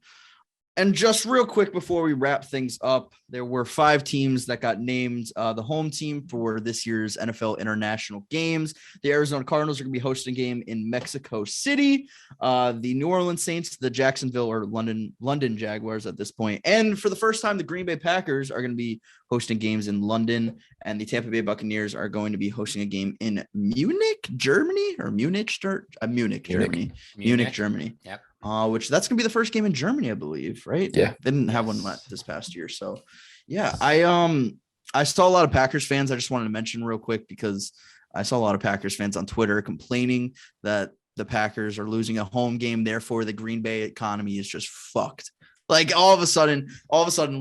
And just real quick before we wrap things up, there were 5 teams that got named the home team for this year's NFL International Games. The Arizona Cardinals are going to be hosting a game in Mexico City. The New Orleans Saints, the Jacksonville or London Jaguars at this point. And for the first time, the Green Bay Packers are going to be hosting games in London. And the Tampa Bay Buccaneers are going to be hosting a game in Munich, Germany, or Munich, Germany. Munich, Germany. Yep. Which that's going to be the first game in Germany, I believe, right? Yeah. They didn't have one this past year. So, yeah, I saw a lot of Packers fans. I just wanted to mention real quick because I saw a lot of Packers fans on Twitter complaining that the Packers are losing a home game. Therefore, the Green Bay economy is just fucked. Like all of a sudden,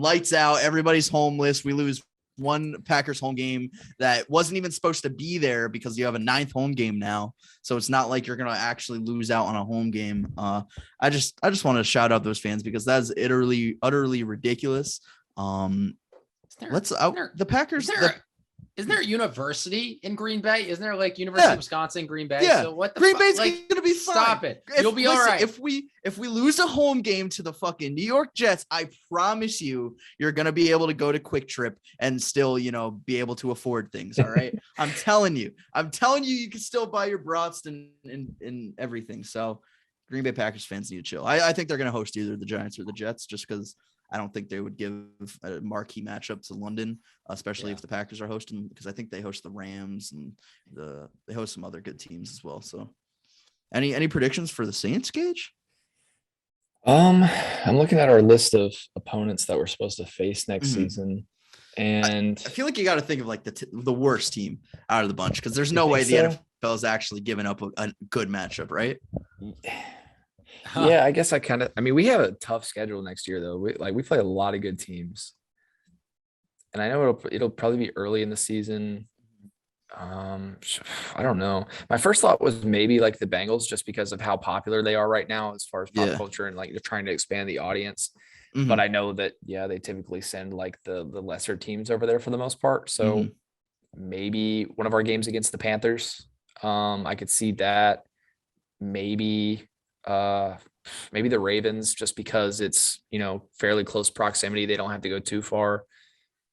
lights out. Everybody's homeless. We lose one Packers home game that wasn't even supposed to be there because you have a 9th home game now. So it's not like you're going to actually lose out on a home game. I just want to shout out those fans because that's utterly ridiculous. The Packers. Isn't there a university in Green Bay? Isn't there like University of Wisconsin, Green Bay? Yeah. So what the Green Bay's like, gonna be fine. Stop it. You'll be all right. If we lose a home game to the fucking New York Jets, I promise you're gonna be able to go to Quick Trip and still, be able to afford things. All right. I'm telling you, you can still buy your brats and everything. So Green Bay Packers fans need to chill. I think they're gonna host either the Giants or the Jets just because I don't think they would give a marquee matchup to London, especially if the Packers are hosting, because I think they host the Rams and they host some other good teams as well. So any predictions for the Saints, Gage? I'm looking at our list of opponents that we're supposed to face next season. And I feel like you got to think of like the worst team out of the bunch, because there's no way the NFL is actually giving up a good matchup, right? Yeah, I guess we have a tough schedule next year though. We play a lot of good teams. And I know it'll probably be early in the season. I don't know. My first thought was maybe like the Bengals, just because of how popular they are right now as far as pop culture, and like they're trying to expand the audience. But I know that, they typically send like the lesser teams over there for the most part. So maybe one of our games against the Panthers. I could see that. Maybe the Ravens, just because it's, fairly close proximity. They don't have to go too far.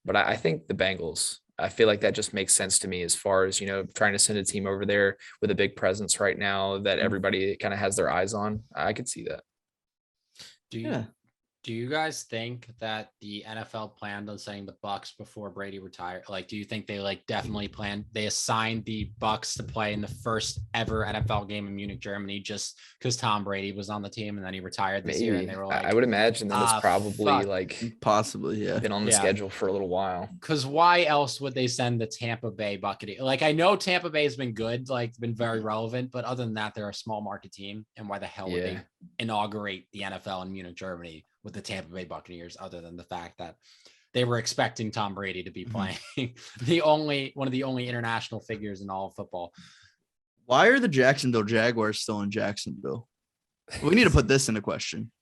But I think the Bengals. I feel like that just makes sense to me as far as, trying to send a team over there with a big presence right now that everybody kind of has their eyes on. I could see that. Do you guys think that the NFL planned on saying the Bucks before Brady retired? Like, do you think they definitely planned? They assigned the Bucks to play in the first ever NFL game in Munich, Germany, just because Tom Brady was on the team and then he retired this year. And they were like, I would imagine that it's probably possibly been on the schedule for a little while. Because why else would they send the Tampa Bay Buccaneers? Like, I know Tampa Bay has been good, been very relevant, but other than that, they're a small market team. And why the hell would they inaugurate the NFL in Munich, Germany with the Tampa Bay Buccaneers, other than the fact that they were expecting Tom Brady to be playing one of the only international figures in all of football? Why are the Jacksonville Jaguars still in Jacksonville? We need to put this into question.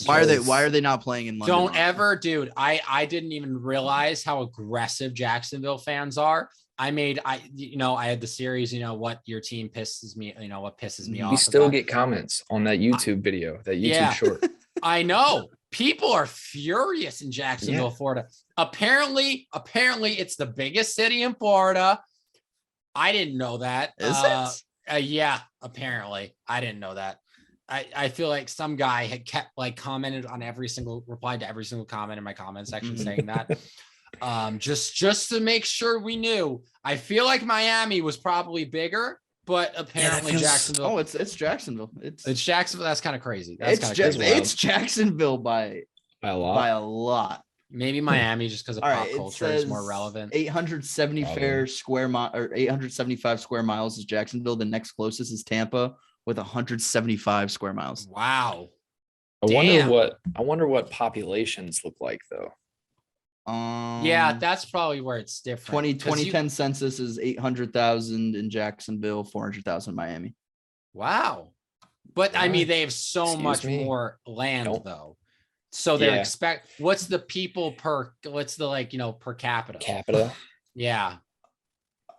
Why are they not playing in London? Don't ever, dude. I didn't even realize how aggressive Jacksonville fans are. I had the series, what your team pisses me, what pisses me off. We still get comments on that YouTube video, that YouTube short. I know. People are furious in Jacksonville, Florida. Apparently it's the biggest city in Florida. I didn't know that. Is it? Yeah, apparently. I didn't know that. I feel like some guy had kept commented on replied to every single comment in my comment section saying that. Just to make sure we knew. I feel like Miami was probably bigger, but apparently Jacksonville. Oh, it's Jacksonville. It's Jacksonville. That's kind of crazy. It's Jacksonville by a lot. Maybe Miami, just because of pop culture, is more relevant. 875 square miles is Jacksonville. The next closest is Tampa with 175 square miles. Wow. I wonder what populations look like though. Yeah, that's probably where it's different. 2010 census is 800,000 in Jacksonville, 400,000 in Miami. Wow. But I mean, they have so much more land though. So they what's the people per capita? Yeah.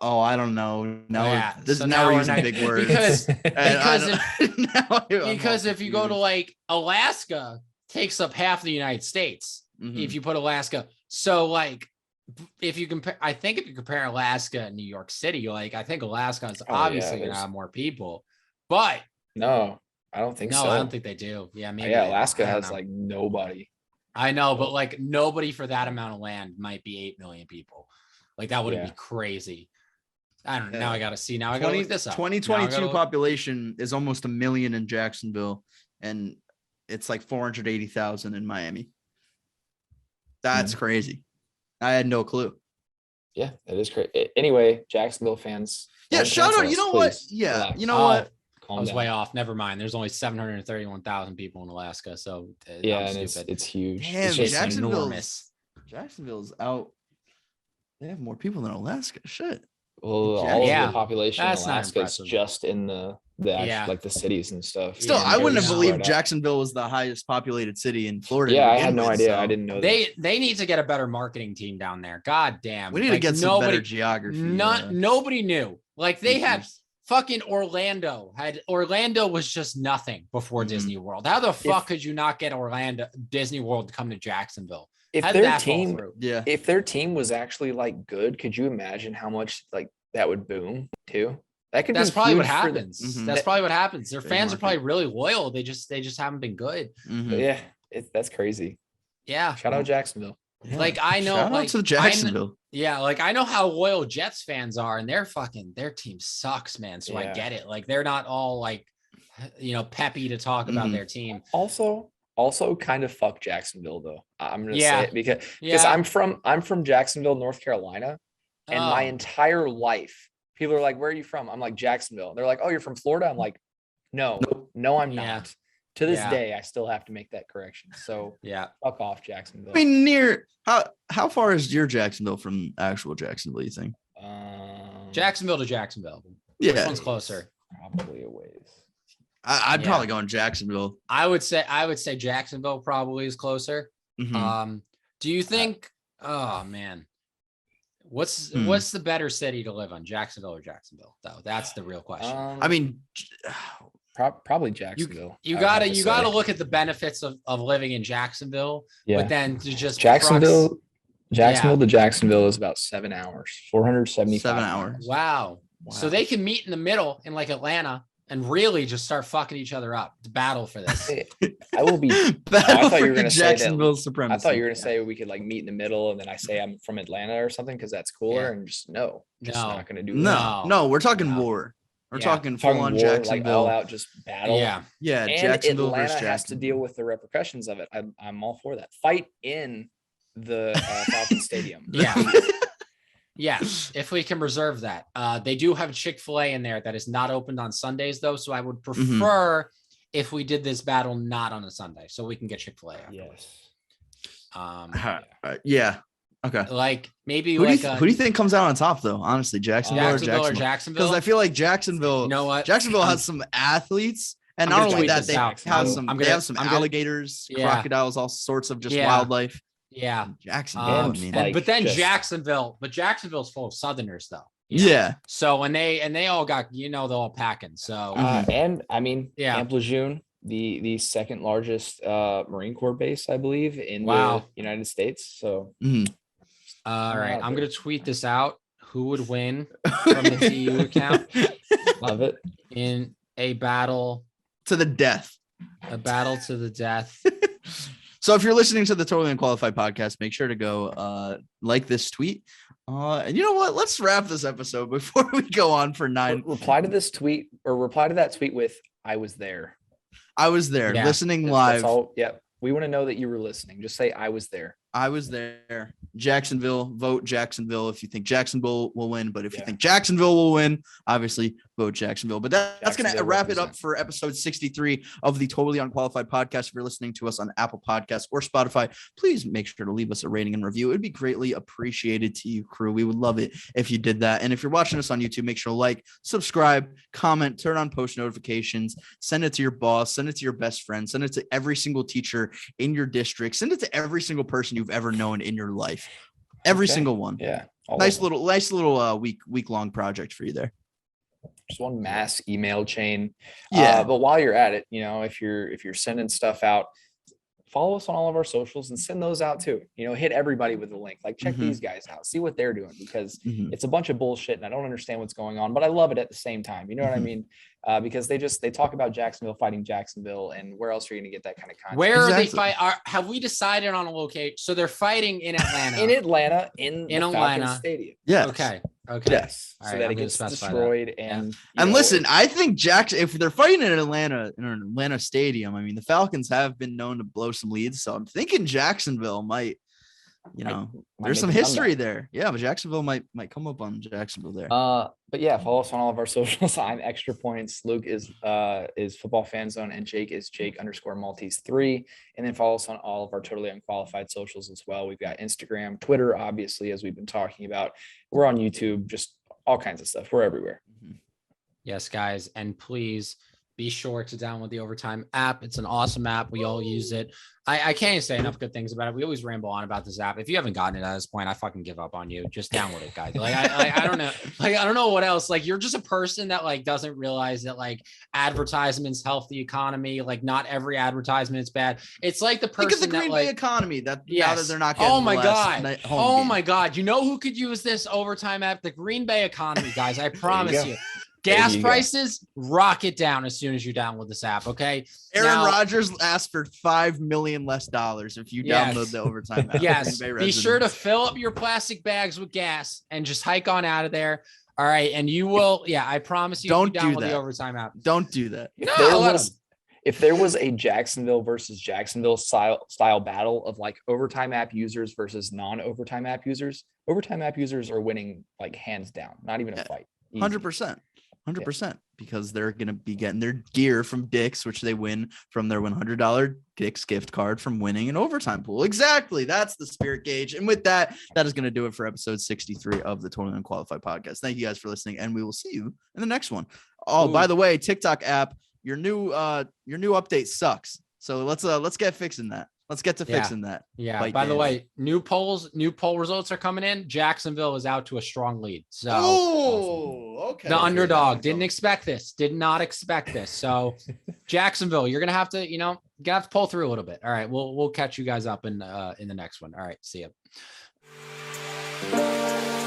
Oh, I don't know. Now we're using big words. Because if you go to Alaska, takes up half the United States. If you put Alaska. So if you compare Alaska and New York City, I think Alaska is obviously going to have more people, but no, I don't think so. No, I don't think they do. Yeah. Maybe. Yeah. Alaska has nobody. I know, but nobody for that amount of land might be 8 million people. That would be crazy. I don't know. Now I got to see. Now I got to look this up. 2022 population is almost 1 million in Jacksonville, and it's 480,000 in Miami. That's crazy. I had no clue. Yeah, that is crazy. Anyway, Jacksonville fans. Yeah, shout out. You know what? Yeah, relax. You know what? I was way off. Never mind. There's only 731,000 people in Alaska, so and it's huge. Damn, it's just enormous. Jacksonville's out. They have more people than Alaska. Shit. Well, all of the population in Alaska is just in the the cities and stuff. Still, I wouldn't have believed Jacksonville was the highest populated city in Florida. Yeah, I had no idea. I didn't know that. They need to get a better marketing team down there. God damn. We need to get some better geography. Nobody knew. They had fucking Orlando. Orlando was just nothing before Disney World. How the fuck could you not get Disney World to come to Jacksonville? If their team was actually good, could you imagine how much that would boom too? That's probably what happens. That's probably what happens. Their fans are probably really loyal. They just haven't been good. Yeah, that's crazy. Yeah. Shout out Jacksonville. Yeah. I know. Shout out to Jacksonville. I know how loyal Jets fans are, and their team sucks, man. So I get it. They're not all peppy to talk about their team. Also kind of fuck Jacksonville though. I'm gonna say it because I'm from Jacksonville, North Carolina, and my entire life people are like, "Where are you from?" I'm like, Jacksonville. They're like, "Oh, you're from Florida?" I'm like, No, I'm not. To this day, I still have to make that correction. So fuck off, Jacksonville. I mean, how far is your Jacksonville from actual Jacksonville, you think? Jacksonville to Jacksonville. Yeah. Which one's closer? Probably a ways. I'd probably go in Jacksonville. I would say Jacksonville probably is closer. Mhm. Do you think? Oh man, what's the better city to live in, Jacksonville or Jacksonville? Though that's the real question. I mean, probably Jacksonville. You gotta look at the benefits of living in Jacksonville, but then to just Jacksonville to Jacksonville is about 7 hours, 475 7 hours. Wow. So they can meet in the middle in like Atlanta and really just start fucking each other up. The battle for this. I will be. I thought you were going to say Jacksonville supremacy. I thought you were going to say we could like meet in the middle, and then I say I'm from Atlanta or something because that's cooler. And just not going to do that. No, we're talking war. We're talking full on Jacksonville, like all out just battle. Yeah. And Jacksonville Atlanta versus has to deal with the repercussions of it. I'm all for that. Fight in the Falcon Stadium. Yeah. Yes, if we can reserve that. They do have Chick-fil-A in there that is not opened on Sundays, though. So I would prefer if we did this battle not on a Sunday, so we can get Chick-fil-A afterwards. Yes. Yeah. Okay. Like maybe who do you think comes out on top, though? Honestly, Jacksonville or Jacksonville? Because I feel like Jacksonville. You know what? Jacksonville has some athletes, and not only that, they have some alligators, crocodiles, all sorts of just wildlife. Yeah, Jacksonville. But Jacksonville's full of Southerners, though. Yeah. So and they all got they're all packing. So and I mean, Camp Lejeune, the second largest Marine Corps base, I believe, in the United States. So all right, I'm gonna tweet this out. Who would win from the TU account? Love it. In a battle to the death. A battle to the death. So if you're listening to the Totally Unqualified podcast, make sure to go like this tweet. And you know what? Let's wrap this episode before we go on for 9. Reply to that tweet with "I was there." I was there listening live. That's all. Yeah. We want to know that you were listening. Just say "I was there." I was there. Jacksonville, vote Jacksonville if you think Jacksonville will win. But if you think Jacksonville will win, obviously vote Jacksonville. But that's going to wrap it up for episode 63 of the Totally Unqualified podcast. If you're listening to us on Apple Podcasts or Spotify, please make sure to leave us a rating and review. It would be greatly appreciated to you, crew. We would love it if you did that. And if you're watching us on YouTube, make sure to like, subscribe, comment, turn on post notifications, send it to your boss, send it to your best friend, send it to every single teacher in your district, send it to every single person you've ever known in your life. Every single one. Yeah. Nice little week long project for you there. Just one mass email chain. Yeah. But while you're at it, if you're sending stuff out, follow us on all of our socials and send those out too. Hit everybody with a link. Like check these guys out, see what they're doing, because it's a bunch of bullshit and I don't understand what's going on, but I love it at the same time. You know what I mean? Because they talk about Jacksonville fighting Jacksonville, and where else are you going to get that kind of content? Where are they fight? Have we decided on a location? So they're fighting in Atlanta. in Atlanta, in Falcon Stadium. Yeah. Okay. Yes. All so right, that it gets destroyed. And listen, I think if they're fighting in Atlanta, in an Atlanta stadium, I mean, the Falcons have been known to blow some leads. So I'm thinking Jacksonville might, there's some history there. Yeah, but Jacksonville might come up on Jacksonville there. But yeah, follow us on all of our socials. I'm Extra Points. Luke is Football Fan Zone, and Jake is Jake_Maltese3. And then follow us on all of our Totally Unqualified socials as well. We've got Instagram, Twitter, obviously, as we've been talking about. We're on YouTube, just all kinds of stuff. We're everywhere. Yes, guys, and please be sure to download the Overtime app. It's an awesome app. We all use it. I can't say enough good things about it. We always ramble on about this app. If you haven't gotten it at this point, I fucking give up on you. Just download it, guys. I don't know. I don't know what else. You're just a person that doesn't realize that advertisements help the economy. Not every advertisement is bad. It's like the person because the Green Bay economy now that they're not getting. Oh my god. Oh my god. You know who could use this Overtime app? The Green Bay economy, guys. I promise you. Gas prices rocket down as soon as you download this app. Okay. Aaron Rodgers asked for $5 million less if you download the Overtime app. Yes. Be sure to fill up your plastic bags with gas and just hike on out of there. All right. And you will. Yeah. I promise you. Don't download do that. The Overtime app. Don't do that. If there was a Jacksonville versus Jacksonville style battle of Overtime app users versus non-Overtime app users, Overtime app users are winning hands down, not even a fight. 100%. 100%, because they're going to be getting their gear from Dick's, which they win from their $100 Dick's gift card from winning an overtime pool. Exactly. That's the spirit, Gage. And with that, that is going to do it for episode 63 of the Totally Unqualified Podcast. Thank you guys for listening, and we will see you in the next one. Oh, by the way, TikTok app, your new update sucks. So let's get fixing that. Let's get to fixing that. Yeah. By the way, new poll results are coming in. Jacksonville is out to a strong lead. So okay. The underdog didn't expect this. Did not expect this. So Jacksonville, you're gonna have to, pull through a little bit. All right, we'll catch you guys up in the next one. All right, see ya.